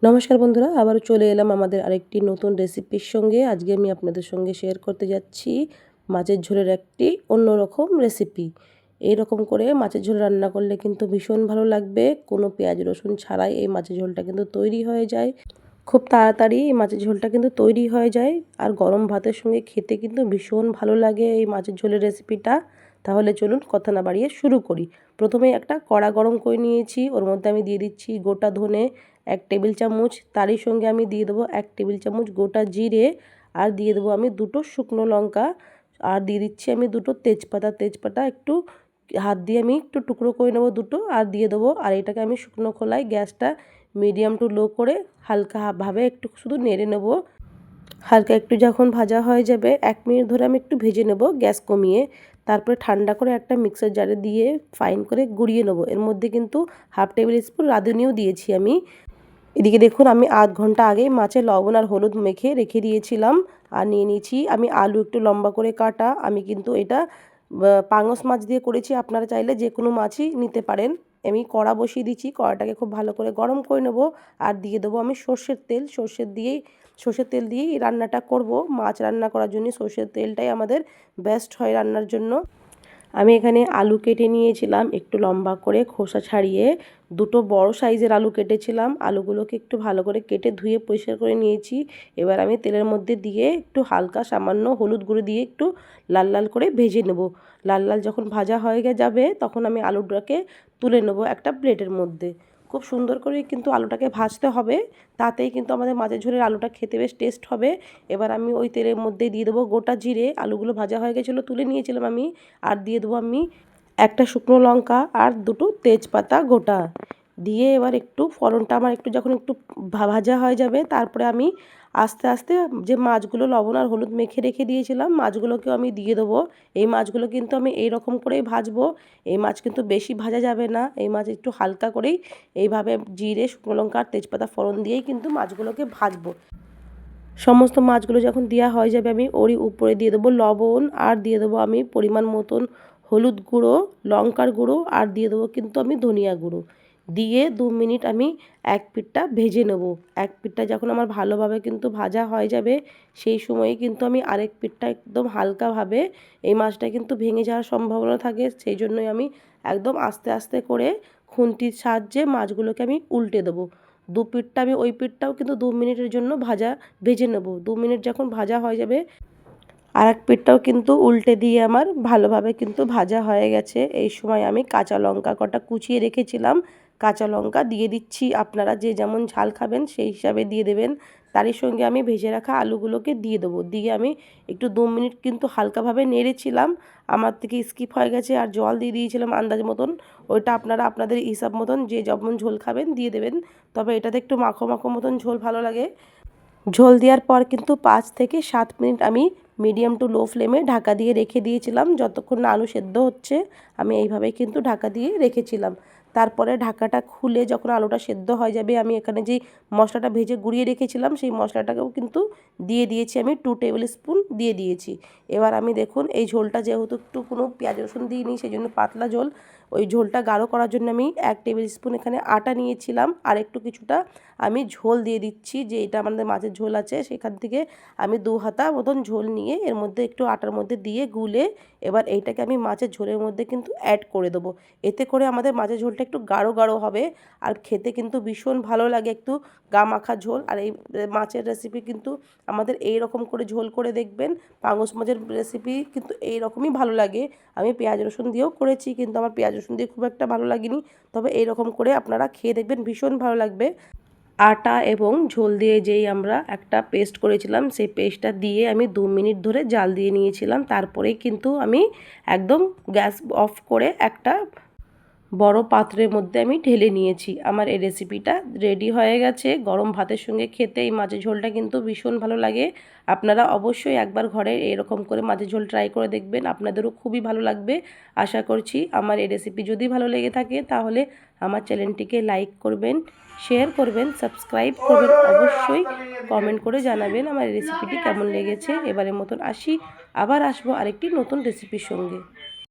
নমস্কার বন্ধুরা, আবারও চলে এলাম আমাদের আরেকটি নতুন রেসিপির সঙ্গে। আজকে আমি আপনাদের সঙ্গে শেয়ার করতে যাচ্ছি মাছের ঝোলের একটি অন্যরকম রেসিপি। এইরকম করে মাছের ঝোল রান্না করলে কিন্তু ভীষণ ভালো লাগবে। কোনো পেঁয়াজ রসুন ছাড়াই এই মাছের ঝোলটা কিন্তু তৈরি হয়ে যায়। খুব তাড়াতাড়ি এই মাছের ঝোলটা কিন্তু তৈরি হয়ে যায়, আর গরম ভাতের সঙ্গে খেতে কিন্তু ভীষণ ভালো লাগে এই মাছের ঝোলের রেসিপিটা। তাহলে চলুন কথা না বাড়িয়ে শুরু করি। প্রথমেই একটা কড়া গরম করে নিয়েছি, ওর মধ্যে আমি দিয়ে দিচ্ছি গোটা ধনে 1 টেবিল চামচ, তারই সঙ্গে আমি দিয়ে দেবো 1 টেবিল চামচ গোটা জিরে, আর দিয়ে দেবো আমি 2টো শুকনো লঙ্কা, আর দিয়ে দিচ্ছি আমি 2টো তেজপাতা একটু হাত দিয়ে আমি একটু টুকরো করে নেবো 2টো, আর দিয়ে দেবো। আর এটাকে আমি শুকনো খোলায় গ্যাসটা মিডিয়াম টু লো করে হালকা ভাবে একটু শুধু নেড়ে নেব। হালকা একটু যখন ভাজা হয়ে যাবে 1 মিনিট ধরে আমি একটু ভেজে নেব গ্যাস কমিয়ে। তারপরে ঠান্ডা করে একটা মিক্সার জারে দিয়ে ফাইন করে গুঁড়িয়ে নেব। এর মধ্যে কিন্তু 1/2 টেবিল স্পুন রাঁধুনিও দিয়েছি আমি। এদিকে দেখুন, আমি আধ ঘন্টা আগে মাছে লবণ আর হলুদ মেখে রেখে দিয়েছিলাম। আর নিয়ে নিয়েছি আমি আলু একটু লম্বা করে কাটা। আমি কিন্তু এটা পাঙাশ মাছ দিয়ে করেছি, আপনারা চাইলে যে কোনো মাছই নিতে পারেন। আমি কড়া বসিয়ে দিচ্ছি, কড়াটাকে খুব ভালো করে গরম করে নেব। আর দিয়ে দেবো আমি সর্ষের তেল। সর্ষের তেল দিয়েই রান্নাটা করব। মাছ রান্না করার জন্য সর্ষের তেলটাই আমাদের বেস্ট হয় রান্নার জন্য। আমি এখানে আলু কেটে নিয়েছিলাম একটু লম্বা করে খোসা ছাড়িয়ে। 2টো বড় সাইজের আলু কেটেছিলাম। আলুগুলোকে একটু ভালো করে কেটে ধুয়ে পরিষ্কার করে নিয়েছি। এবার আমি তেলের মধ্যে দিয়ে একটু হালকা সামান্য হলুদ গুঁড়ো দিয়ে একটু লাল লাল করে ভেজে নেব। লাল লাল যখন ভাজা হয়ে যাবে তখন আমি আলুটাকে তুলে নেব একটা প্লেটের মধ্যে। খুব সুন্দর করে কিন্তু আলুটাকে ভাজতে হবে, তাতেই কিন্তু আমাদের মাছের ঝোলের আলুটা খেতে বেশ টেস্ট হবে। এবার আমি ওই তেলের মধ্যে দিয়ে দেবো গোটা জিরে। আলুগুলো ভাজা হয়ে গেছিলো, তুলে নিয়েছিলাম আমি। আর দিয়ে দেবো আমি একটা শুকনো লঙ্কা আর 2টো তেজপাতা গোটা দিয়ে এবার একটু ফোড়নটা আমার একটু যখন একটু ভাজা হয়ে যাবে, তারপরে আমি আস্তে আস্তে যে মাছগুলো লবণ আর হলুদ মেখে রেখে দিয়েছিলাম মাছগুলোকেও আমি দিয়ে দেবো। এই মাছগুলো কিন্তু আমি এই রকম করেই ভাজবো। এই মাছ কিন্তু বেশি ভাজা যাবে না, এই মাছ একটু হালকা করেই এইভাবে জিরে শুকনো লঙ্কা আর তেজপাতা ফোড়ন দিয়েই কিন্তু মাছগুলোকে ভাজবো। সমস্ত মাছগুলো যখন দেওয়া হয়ে যাবে আমি ওরই উপরে দিয়ে দেবো লবণ, আর দিয়ে দেবো আমি পরিমাণ মতন হলুদ গুঁড়ো, লঙ্কার গুঁড়ো, আর দিয়ে দেবো কিন্তু আমি ধনিয়া গুঁড়ো। দিয়ে 2 মিনিট আমি এক পিঠটা ভেজে নেব। এক পিঠটা যখন আমার ভালোভাবে কিন্তু ভাজা হয়ে যাবে সেই সময়ে কিন্তু আমি আরেক পিঠটা একদম হালকাভাবে, এই মাছটা কিন্তু ভেঙে যাওয়ার সম্ভাবনা থাকে, সেই জন্যই আমি একদম আস্তে আস্তে করে খুন্তির সাহায্যে মাছগুলোকে আমি উল্টে দেবো। 2 পিঠটা আমি ওই পিঠটাও কিন্তু 2 মিনিটের জন্য ভেজে নেব। 2 মিনিট যখন ভাজা হয়ে যাবে আর এক পিঠটাও কিন্তু উল্টে দিয়ে আমার ভালোভাবে কিন্তু ভাজা হয়ে গেছে। এই সময় আমি কাঁচা লঙ্কা কটা কুচিয়ে রেখেছিলাম, কাঁচা লঙ্কা দিয়ে দিচ্ছি। আপনারা যে যেমন ঝাল খাবেন সেই হিসাবে দিয়ে দেবেন। তারই সঙ্গে আমি ভেজে রাখা আলুগুলোকে দিয়ে দেবো। দিয়ে আমি একটু 2 মিনিট কিন্তু হালকাভাবে নেড়েছিলাম। আমার থেকে স্কিপ হয়ে গেছে, আর জল দিয়ে দিয়েছিলাম আন্দাজ মতন। ওইটা আপনারা আপনাদের হিসাব মতন যে যেমন ঝোল খাবেন দিয়ে দেবেন। তবে এটাতে একটু মাখো মাখো মতন ঝোল ভালো লাগে। ঝোল দেওয়ার পর কিন্তু 5 থেকে 7 মিনিট আমি মিডিয়াম টু লো ফ্লেমে ঢাকা দিয়ে রেখে দিয়েছিলাম, যতক্ষণ না আলু সেদ্ধ হচ্ছে। আমি এইভাবেই কিন্তু ঢাকা দিয়ে রেখেছিলাম। তারপরে ঢাকাটা খুলে যখন আলুটা সেদ্ধ হয়ে যাবে আমি এখানে যেই মশলাটা ভেজে গুঁড়িয়ে রেখেছিলাম সেই মশলাটাকেও কিন্তু দিয়ে দিয়েছি, আমি 2 টেবিল স্পুন দিয়ে দিয়েছি। এবার আমি দেখুন এই ঝোলটা যেহেতু একটু কোনো পেঁয়াজ রসুন দিইনি সেই জন্য পাতলা ঝোল, ওই ঝোলটা গাঢ় করার জন্য আমি 1 টেবিল স্পুন এখানে আটা নিয়েছিলাম, আর একটু কিছুটা আমি ঝোল দিয়ে দিচ্ছি। যে এটা আমাদের মাছের ঝোল আছে সেখান থেকে আমি 2 হাতা মতন ঝোল নিয়ে এর মধ্যে একটু আটার মধ্যে দিয়ে গুলে এবার এইটাকে আমি মাছের ঝোলের মধ্যে কিন্তু অ্যাড করে দেবো। এতে করে আমাদের মাছের ঝোলটা একটু গাঢ় গাঢ় হবে, আর খেতে কিন্তু ভীষণ ভালো লাগে একটু গা মাখা ঝোল। আর এই মাছের রেসিপি কিন্তু আমাদের এই রকম করে ঝোল করে দেখবেন। পাঙাশ মাছের রেসিপি কিন্তু এই রকমই ভালো লাগে। আমি পেঁয়াজ রসুন দিয়েও করেছি, কিন্তু আমার পেঁয়াজ রসুন দিয়ে খুব একটা ভালো লাগেনি। তবে এই রকম করে আপনারা খেয়ে দেখবেন, ভীষণ ভালো লাগবে। আটা এবং ঝোল দিয়ে যেই আমরা একটা পেস্ট করেছিলাম সেই পেস্টটা দিয়ে আমি 2 মিনিট ধরে জাল দিয়ে নিয়েছিলাম। তারপরেই কিন্তু আমি একদম গ্যাস অফ করে একটা বড় পাত্রের মধ্যে আমি ঢেলে নিয়েছি। আমার এই রেসিপিটা রেডি হয়ে গেছে। গরম ভাতের সঙ্গে খেতে এই মাছের ঝোলটা কিন্তু ভীষণ ভালো লাগে। আপনারা অবশ্যই একবার ঘরে এরকম করে মাছের ঝোল ট্রাই করে দেখবেন, আপনাদেরও খুবই ভালো লাগবে। আশা করছি আমার এই রেসিপি যদি ভালো লেগে থাকে তাহলে আমার চ্যানেলটিকে লাইক করবেন, শেয়ার করবেন, সাবস্ক্রাইব করবেন, অবশ্যই কমেন্ট করে জানাবেন আমার এই রেসিপিটি কেমন লেগেছে। এবারের মতন আসি, আবার আসবো আরেকটি নতুন রেসিপির সঙ্গে।